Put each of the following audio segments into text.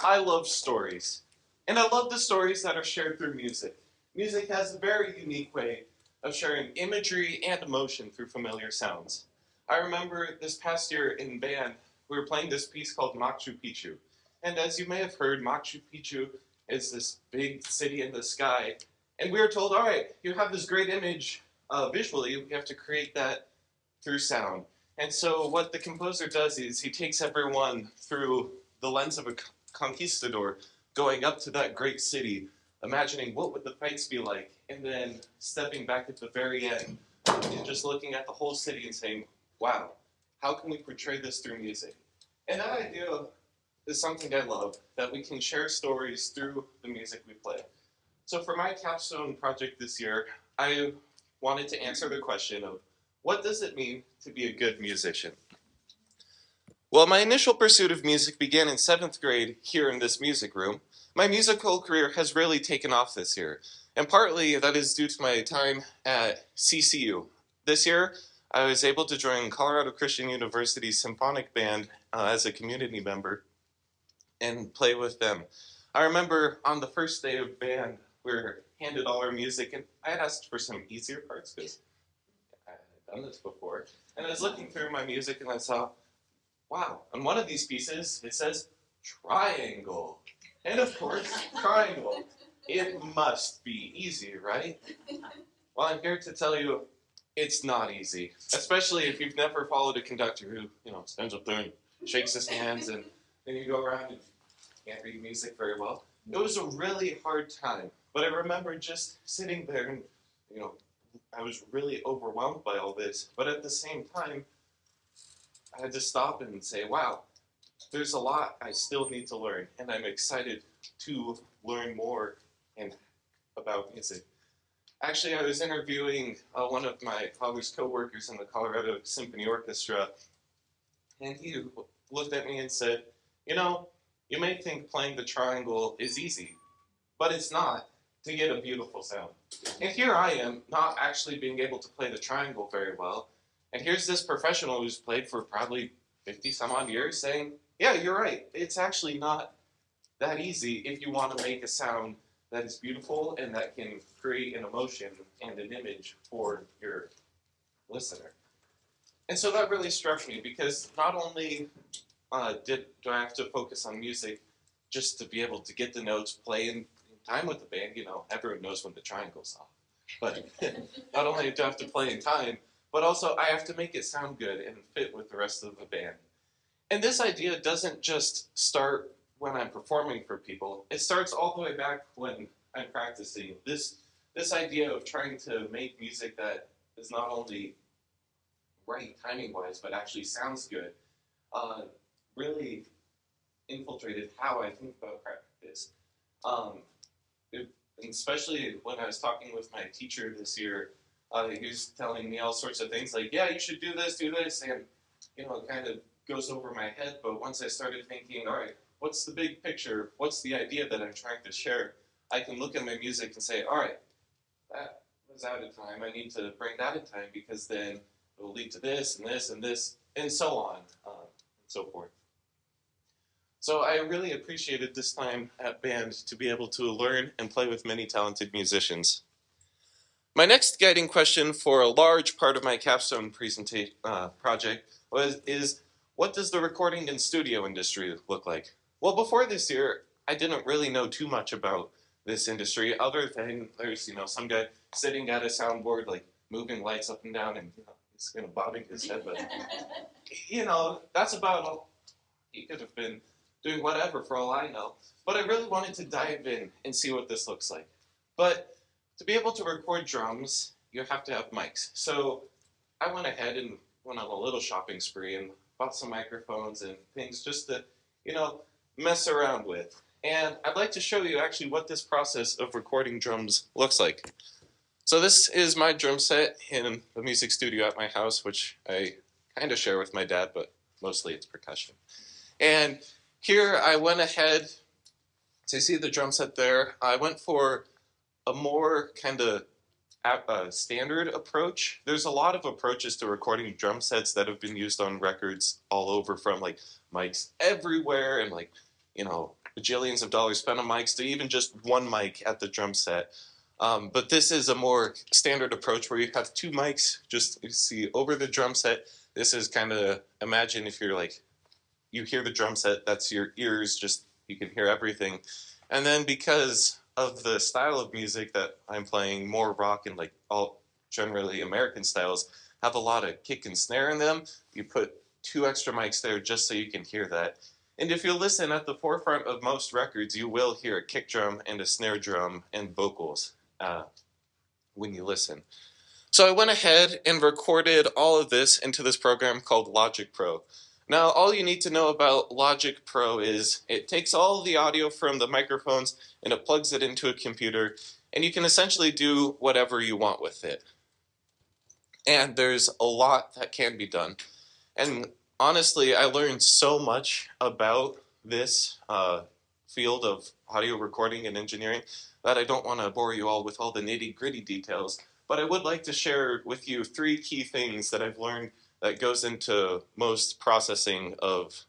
I love stories. And I love the stories that are shared through music. Music has a very unique way of sharing imagery and emotion through familiar sounds. I remember this past year in band, we were playing this piece called Machu Picchu. And as you may have heard, Machu Picchu is this big city in the sky. And we were told, all right, you have this great image visually, we have to create that through sound. And so what the composer does is he takes everyone through the lens of a conquistador going up to that great city, imagining what would the fights be like, and then stepping back at the very end and just looking at the whole city and saying, wow, how can we portray this through music? And that idea is something I love, that we can share stories through the music we play. So for my capstone project this year, I wanted to answer the question of, what does it mean to be a good musician? Well, my initial pursuit of music began in 7th grade here in this music room. My musical career has really taken off this year, and partly that is due to my time at CCU. This year, I was able to join Colorado Christian University's symphonic band as a community member and play with them. I remember on the first day of band, we were handed all our music, and I had asked for some easier parts because I had done this before. And I was looking through my music and I saw, wow, on one of these pieces it says triangle. And of course, triangle. It must be easy, right? Well, I'm here to tell you it's not easy, especially if you've never followed a conductor who, stands up there and shakes his hands and then you go around and can't read music very well. It was a really hard time, but I remember just sitting there and, I was really overwhelmed by all this, but at the same time, I had to stop and say, wow, there's a lot I still need to learn, and I'm excited to learn more about music. Actually, I was interviewing one of my father's co-workers in the Colorado Symphony Orchestra, and he looked at me and said, you may think playing the triangle is easy, but it's not to get a beautiful sound. And here I am, not actually being able to play the triangle very well, and here's this professional who's played for probably 50 some odd years saying, yeah, you're right, it's actually not that easy if you want to make a sound that is beautiful and that can create an emotion and an image for your listener. And so that really struck me because not only do I have to focus on music just to be able to get the notes, play in time with the band, everyone knows when the triangle's off. But not only do I have to play in time, but also I have to make it sound good and fit with the rest of the band. And this idea doesn't just start when I'm performing for people. It starts all the way back when I'm practicing. This idea of trying to make music that is not only right timing-wise, but actually sounds good, really infiltrated how I think about practice. Especially when I was talking with my teacher this year, he was telling me all sorts of things like, yeah, you should do this, and it kind of goes over my head. But once I started thinking, all right, what's the big picture? What's the idea that I'm trying to share? I can look at my music and say, all right, that was out of time. I need to bring that in time because then it will lead to this and this and this and so on and so forth. So I really appreciated this time at band to be able to learn and play with many talented musicians. My next guiding question for a large part of my capstone presentation project is, what does the recording and studio industry look like? Well, before this year, I didn't really know too much about this industry, other than there's some guy sitting at a soundboard, like moving lights up and down, and he's bobbing his head, but that's about all. He could have been doing whatever for all I know. But I really wanted to dive in and see what this looks like. But to be able to record drums, you have to have mics. So I went ahead and went on a little shopping spree and bought some microphones and things just to, mess around with. And I'd like to show you actually what this process of recording drums looks like. So this is my drum set in the music studio at my house, which I kind of share with my dad, but mostly it's percussion. And here I went ahead, so you see the drum set there, I went for a more kind of standard approach. There's a lot of approaches to recording drum sets that have been used on records all over, from like mics everywhere and bajillions of dollars spent on mics to even just one mic at the drum set. But this is a more standard approach where you have two mics just see over the drum set. This is kind of, imagine if you're like, you hear the drum set, that's your ears, just you can hear everything. And then because of the style of music that I'm playing, more rock and like all generally American styles, have a lot of kick and snare in them. You put two extra mics there just so you can hear that. And if you listen at the forefront of most records, you will hear a kick drum and a snare drum and vocals when you listen. So I went ahead and recorded all of this into this program called Logic Pro. Now, all you need to know about Logic Pro is it takes all the audio from the microphones and it plugs it into a computer, and you can essentially do whatever you want with it. And there's a lot that can be done. And honestly, I learned so much about this field of audio recording and engineering that I don't want to bore you all with all the nitty-gritty details, but I would like to share with you 3 key things that I've learned that goes into most processing of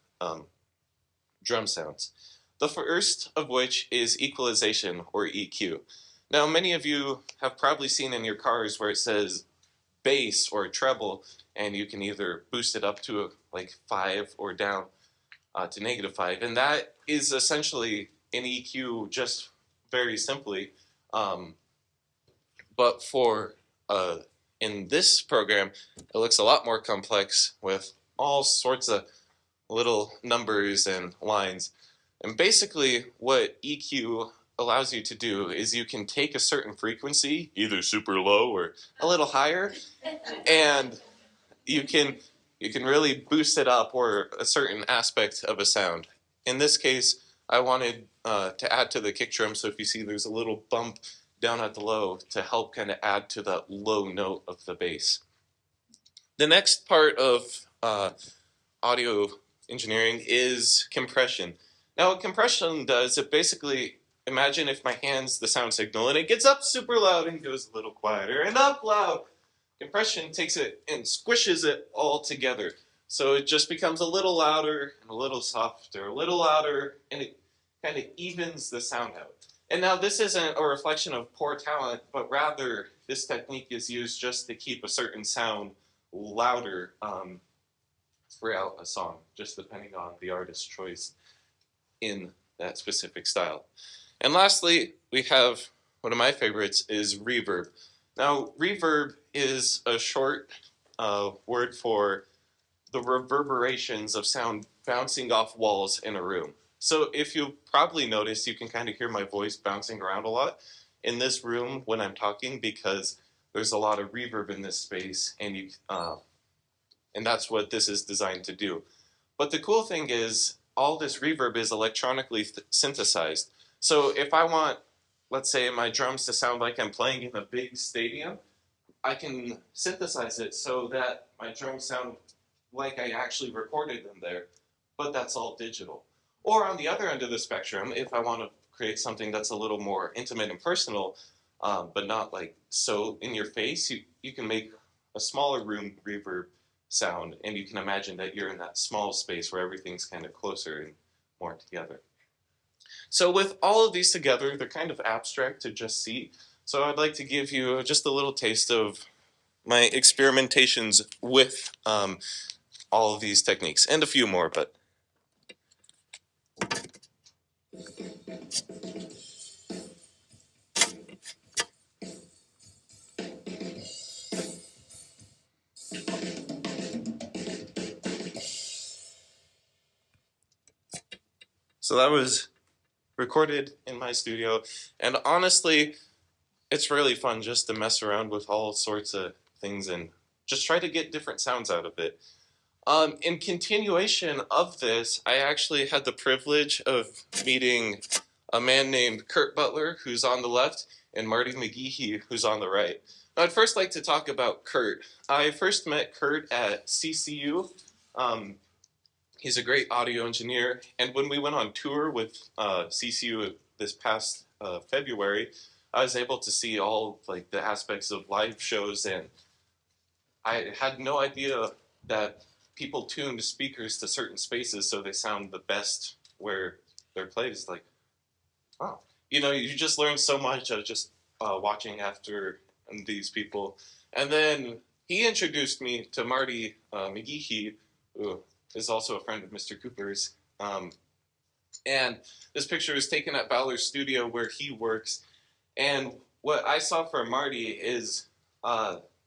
drum sounds. The first of which is equalization, or EQ. Now, many of you have probably seen in your cars where it says bass or treble, and you can either boost it up to like 5 or down to -5, and that is essentially an EQ just very simply. But for in this program, it looks a lot more complex with all sorts of little numbers and lines. And basically what EQ allows you to do is you can take a certain frequency, either super low or a little higher, and you can really boost it up or a certain aspect of a sound. In this case, I wanted to add to the kick drum, so if you see there's a little bump down at the low to help kind of add to that low note of the bass. The next part of audio engineering is compression. Now what compression does, it basically, imagine if my hand's the sound signal and it gets up super loud and goes a little quieter and up loud. Compression takes it and squishes it all together. So it just becomes a little louder and a little softer, a little louder, and it kind of evens the sound out. And now this isn't a reflection of poor talent, but rather this technique is used just to keep a certain sound louder throughout a song, just depending on the artist's choice in that specific style. And lastly, we have one of my favorites is reverb. Now, reverb is a short word for the reverberations of sound bouncing off walls in a room. So if you probably notice, you can kind of hear my voice bouncing around a lot in this room when I'm talking because there's a lot of reverb in this space, and that's what this is designed to do. But the cool thing is all this reverb is electronically synthesized. So if I want, let's say, my drums to sound like I'm playing in a big stadium, I can synthesize it so that my drums sound like I actually recorded them there, but that's all digital. Or on the other end of the spectrum, if I want to create something that's a little more intimate and personal, but not like so in your face, you can make a smaller room reverb sound, and you can imagine that you're in that small space where everything's kind of closer and more together. So with all of these together, they're kind of abstract to just see. So I'd like to give you just a little taste of my experimentations with all of these techniques, and a few more, but so that was recorded in my studio, and honestly, it's really fun just to mess around with all sorts of things and just try to get different sounds out of it. In continuation of this, I actually had the privilege of meeting a man named Kurt Butler, who's on the left, and Marty McGeehee, who's on the right. Now, I'd first like to talk about Kurt. I first met Kurt at CCU. He's a great audio engineer, and when we went on tour with CCU this past February, I was able to see all like the aspects of live shows, and I had no idea that people tuned speakers to certain spaces so they sound the best where their plays, like, wow. You know, you just learn so much of just watching after these people. And then he introduced me to Marty McGeehee, who is also a friend of Mr. Cooper's. And this picture is taken at Valor's studio where he works. And what I saw from Marty is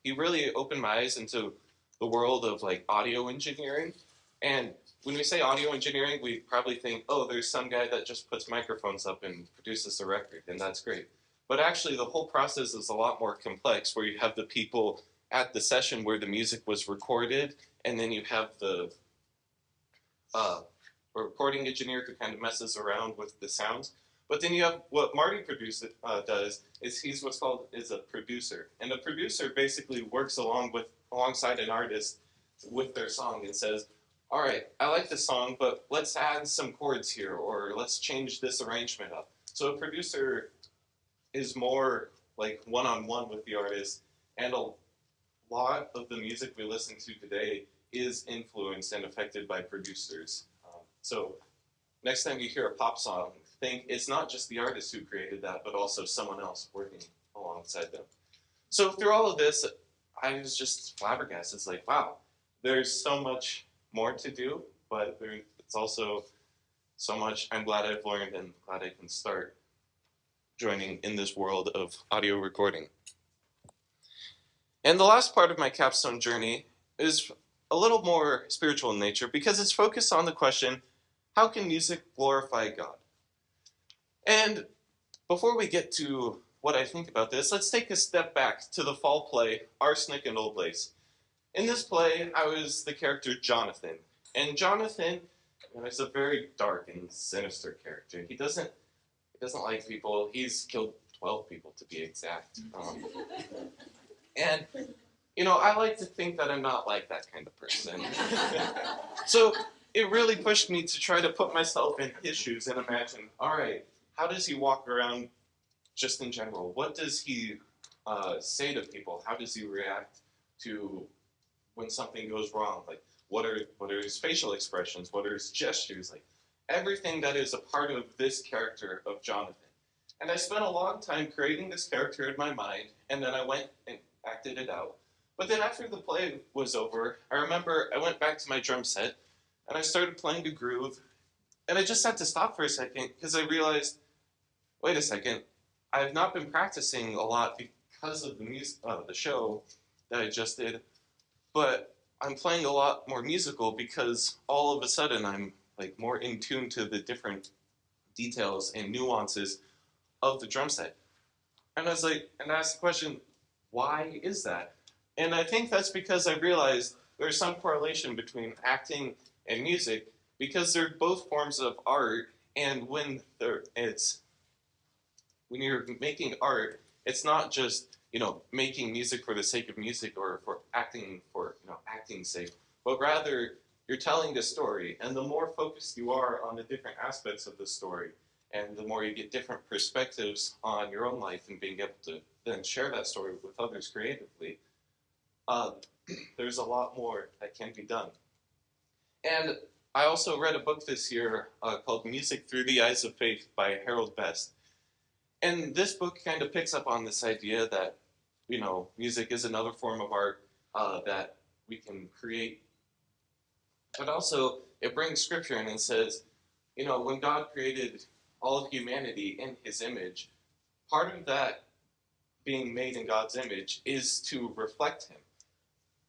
he really opened my eyes into the world of like audio engineering. And when we say audio engineering, we probably think, oh, there's some guy that just puts microphones up and produces a record, and that's great. But actually, the whole process is a lot more complex, where you have the people at the session where the music was recorded, and then you have the recording engineer who kind of messes around with the sounds. But then you have what Marty does is he's what's called is a producer, and a producer basically works alongside an artist with their song and says, all right, I like this song, but let's add some chords here, or let's change this arrangement up. So a producer is more like one-on-one with the artist, and a lot of the music we listen to today is influenced and affected by producers. So next time you hear a pop song, think it's not just the artist who created that, but also someone else working alongside them. So through all of this, I was just flabbergasted. It's like, wow, there's so much more to do, but it's also so much I'm glad I've learned and glad I can start joining in this world of audio recording. And the last part of my capstone journey is a little more spiritual in nature because it's focused on the question, how can music glorify God? And before we get to what I think about this, let's take a step back to the fall play, Arsenic and Old Lace. In this play, I was the character Jonathan. And Jonathan is a very dark and sinister character. He doesn't like people. He's killed 12 people, to be exact. And, you know, I like to think that I'm not like that kind of person. So it really pushed me to try to put myself in his shoes and imagine, all right, how does he walk around just in general? What does he say to people? How does he react to when something goes wrong? Like, what are his facial expressions? What are his gestures? Like, everything that is a part of this character of Jonathan. And I spent a long time creating this character in my mind, and then I went and acted it out. But then after the play was over, I remember I went back to my drum set, and I started playing a groove, and I just had to stop for a second, because I realized, wait a second, I have not been practicing a lot because of the show that I just did, but I'm playing a lot more musical because all of a sudden I'm like more in tune to the different details and nuances of the drum set. And I was like, and I asked the question, why is that? And I think that's because I realized there's some correlation between acting and music because they're both forms of art, and when you're making art, it's not just, making music for the sake of music or for acting's sake, but rather you're telling a story, and the more focused you are on the different aspects of the story, and the more you get different perspectives on your own life and being able to then share that story with others creatively, there's a lot more that can be done. And I also read a book this year called Music Through the Eyes of Faith by Harold Best. And this book kind of picks up on this idea that, music is another form of art that we can create. But also, it brings scripture in and says, when God created all of humanity in his image, part of that being made in God's image is to reflect him.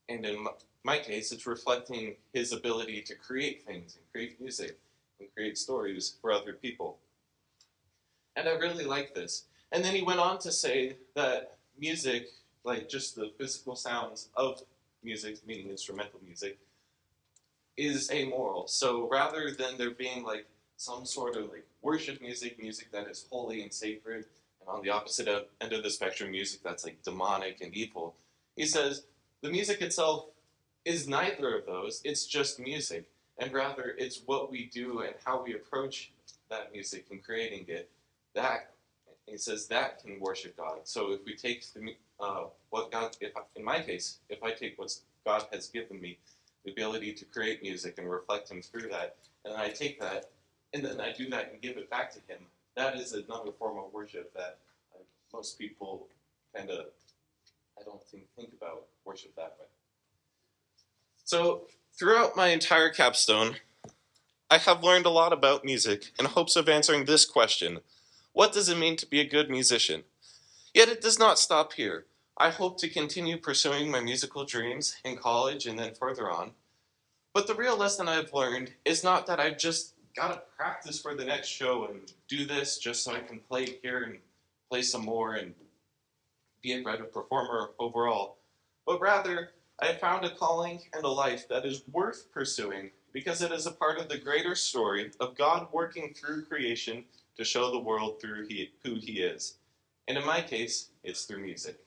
And in my case, it's reflecting his ability to create things and create music and create stories for other people. And I really like this. And then he went on to say that music, like just the physical sounds of music, meaning instrumental music, is amoral. So rather than there being like some sort of like worship music that is holy and sacred, and on the opposite end of the spectrum, music that's like demonic and evil, he says the music itself is neither of those. It's just music, and rather it's what we do and how we approach that music and creating it. That, he says, that can worship God. So if we take what God, in my case, if I take what God has given me, the ability to create music and reflect him through that, and I take that, and then I do that and give it back to him. That is another form of worship that most people kind of, I don't think about worship that way. So throughout my entire capstone, I have learned a lot about music in hopes of answering this question: what does it mean to be a good musician? Yet it does not stop here. I hope to continue pursuing my musical dreams in college and then further on. But the real lesson I've learned is not that I've just got to practice for the next show and do this just so I can play here and play some more and be a better performer overall, but rather I have found a calling and a life that is worth pursuing because it is a part of the greater story of God working through creation to show the world through who He is. And in my case, it's through music.